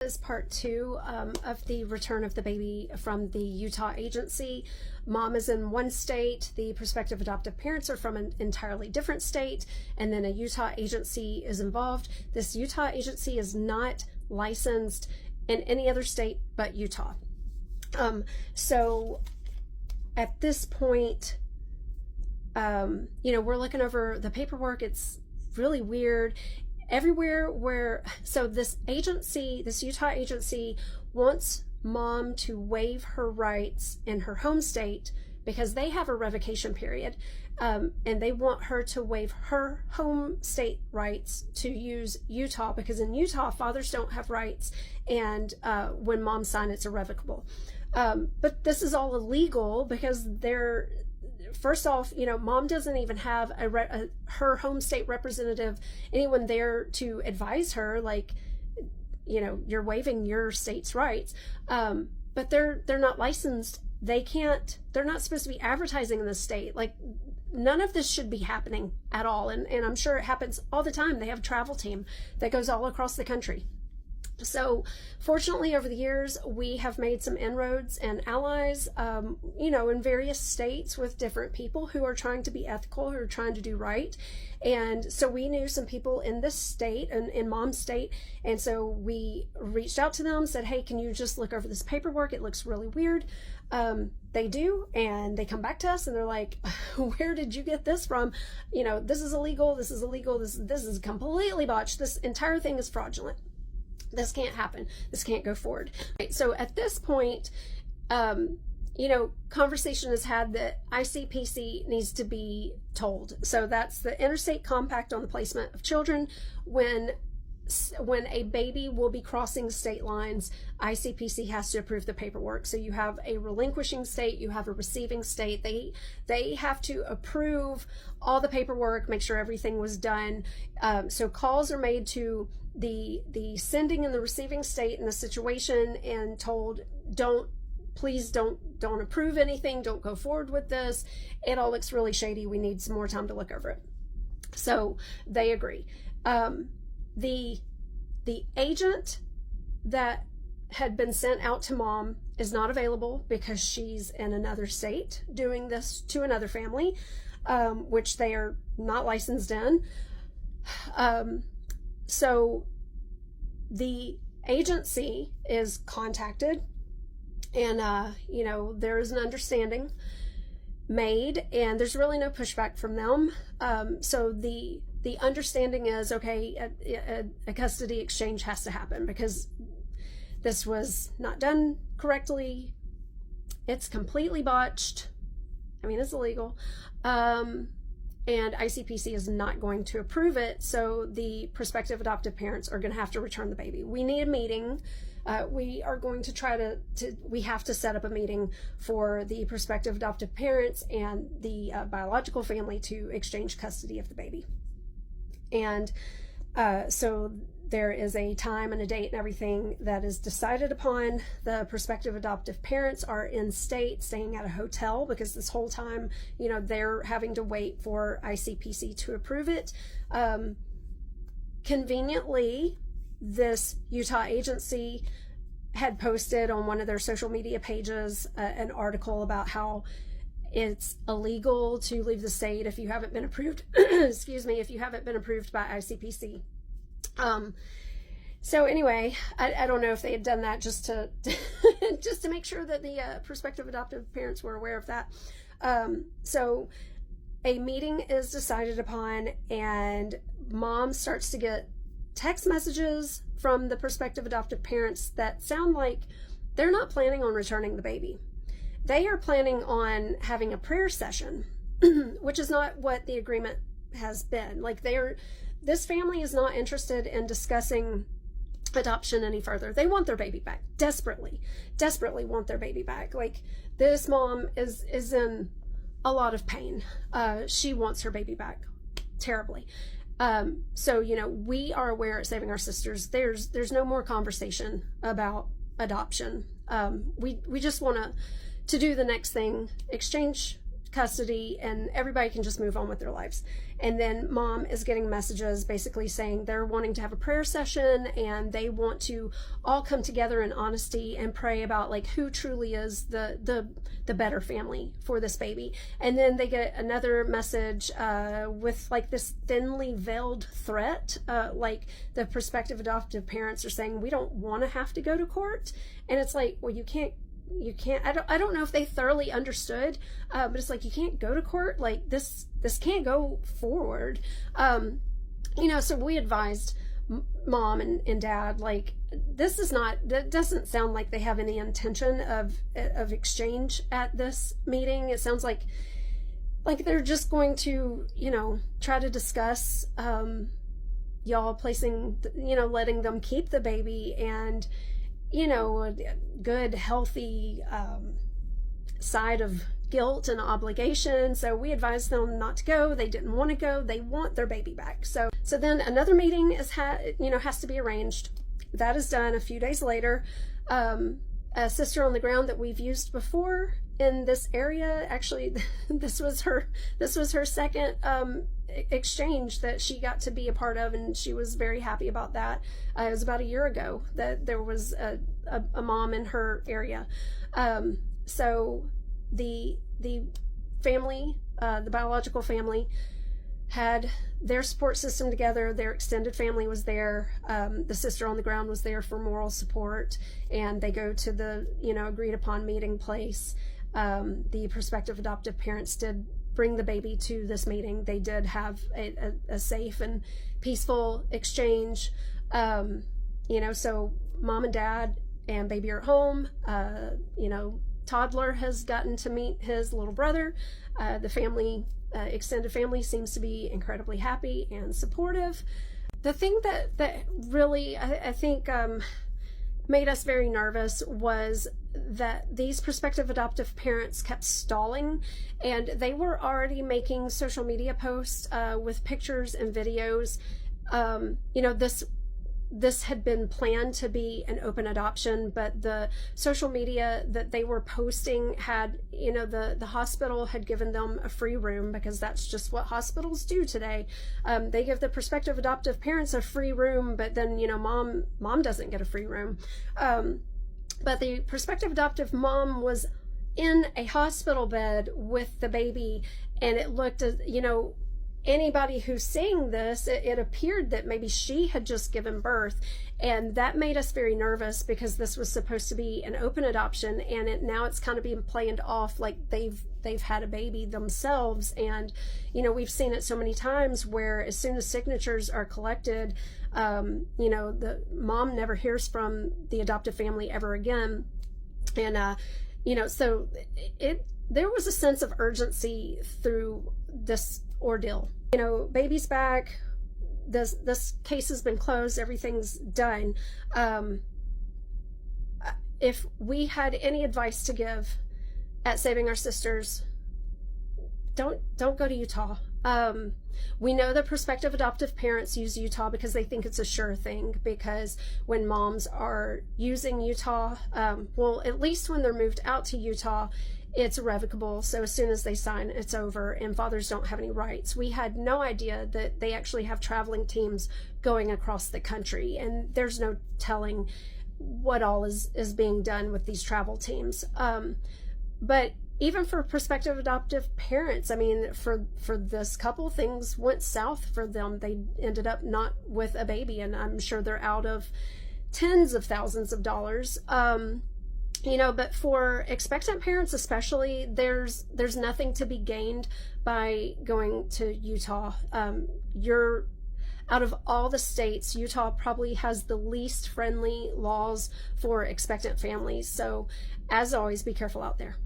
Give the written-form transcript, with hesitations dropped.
Is part two of the return of the baby from the Utah agency. Mom is in one state, the prospective adoptive parents are from an entirely different state, and then a Utah agency is involved. This Utah agency is not licensed in any other state but Utah. So at this point, we're looking over the paperwork. It's really weird. Everywhere so this Utah agency wants mom to waive her rights in her home state because they have a revocation period, and they want her to waive her home state rights to use Utah, because in Utah fathers don't have rights, and when mom signs it's irrevocable. But this is all illegal because they're, first off, mom doesn't even have her home state representative, anyone there to advise her, like, you're waiving your state's rights. But they're not licensed. They're not supposed to be advertising in the state. Like, none of this should be happening at all. And I'm sure it happens all the time. They have a travel team that goes all across the country. So fortunately, over the years, we have made some inroads and allies, in various states with different people who are trying to be ethical, who are trying to do right. And so we knew some people in this state and in mom's state. And so we reached out to them, said, hey, can you just look over this paperwork? It looks really weird. They do. And they come back to us and they're like, where did you get this from? This is illegal. This is illegal. This is completely botched. This entire thing is fraudulent. This can't happen. This can't go forward. Right, so at this point, conversation is had that ICPC needs to be told. So that's the Interstate Compact on the Placement of Children. When a baby will be crossing state lines, ICPC has to approve the paperwork. So you have a relinquishing state, you have a receiving state. They have to approve all the paperwork, make sure everything was done. So calls are made to the sending and the receiving state in the situation and told, please don't approve anything, don't go forward with this. It all looks really shady. We need some more time to look over it. So they agree. The agent that had been sent out to mom is not available because she's in another state doing this to another family, which they are not licensed in. So the agency is contacted, and there is an understanding made, and there's really no pushback from them. So the understanding is, okay, a custody exchange has to happen because this was not done correctly. It's completely botched. I mean, it's illegal. And ICPC is not going to approve it. So the prospective adoptive parents are going to have to return the baby. We need a meeting. We are going to we have to set up a meeting for the prospective adoptive parents and the biological family to exchange custody of the baby. And so there is a time and a date and everything that is decided upon. The prospective adoptive parents are in state, staying at a hotel, because this whole time, they're having to wait for ICPC to approve it. Conveniently, this Utah agency had posted on one of their social media pages an article about how it's illegal to leave the state if you haven't been approved, if you haven't been approved by ICPC. So anyway, I don't know if they had done that just to just to make sure that the prospective adoptive parents were aware of that. So a meeting is decided upon, and mom starts to get text messages from the prospective adoptive parents that sound like they're not planning on returning the baby. They are planning on having a prayer session, which is not what the agreement has been. Like, this family is not interested in discussing adoption any further. They want their baby back desperately want their baby back. Like, this mom is in a lot of pain. She wants her baby back terribly. So we are aware at Saving Our Sisters there's no more conversation about adoption. We just want to do the next thing, exchange custody and everybody can just move on with their lives. And then mom is getting messages basically saying they're wanting to have a prayer session and they want to all come together in honesty and pray about like who truly is the better family for this baby. And then they get another message with like this thinly veiled threat, like the prospective adoptive parents are saying we don't want to have to go to court. And it's like, well, you can't, I don't know if they thoroughly understood, but it's like, you can't go to court. Like this can't go forward. So we advised mom and dad, like, that doesn't sound like they have any intention of exchange at this meeting. It sounds like they're just going to, try to discuss, y'all placing, letting them keep the baby and, a good, healthy side of guilt and obligation. So we advised them not to go. They didn't want to go. They want their baby back. So then another meeting has to be arranged. That is done a few days later. A sister on the ground that we've used before in this area, actually, this was her second exchange that she got to be a part of, and she was very happy about that. It was about a year ago that there was a mom in her area. So the family, the biological family, had their support system together. Their extended family was there. The sister on the ground was there for moral support, and they go to the agreed upon meeting place. The prospective adoptive parents did bring the baby to this meeting. They did have a safe and peaceful exchange. So mom and dad and baby are at home. Toddler has gotten to meet his little brother. The family, extended family, seems to be incredibly happy and supportive. The thing that really, I think, made us very nervous was that these prospective adoptive parents kept stalling, and they were already making social media posts with pictures and videos. This had been planned to be an open adoption, but the social media that they were posting had, the hospital had given them a free room, because that's just what hospitals do today. They give the prospective adoptive parents a free room, but then, mom doesn't get a free room. But the prospective adoptive mom was in a hospital bed with the baby, and it looked as, anybody who's seeing this, it appeared that maybe she had just given birth, and that made us very nervous, because this was supposed to be an open adoption, and now it's kind of being played off like they've had a baby themselves. And we've seen it so many times where as soon as signatures are collected, the mom never hears from the adoptive family ever again. And so there was a sense of urgency through this ordeal. Baby's back. This case has been closed. Everything's done. If we had any advice to give at Saving Our Sisters, don't go to Utah. We know that prospective adoptive parents use Utah because they think it's a sure thing, because when moms are using Utah, at least when they're moved out to Utah, it's irrevocable. So as soon as they sign, it's over, and fathers don't have any rights. We had no idea that they actually have traveling teams going across the country, and there's no telling what all is being done with these travel teams. But even for prospective adoptive parents, I mean, for this couple, things went south for them. They ended up not with a baby, and I'm sure they're out of tens of thousands of dollars. But for expectant parents especially, there's nothing to be gained by going to Utah. Out of all the states, Utah probably has the least friendly laws for expectant families. So as always, be careful out there.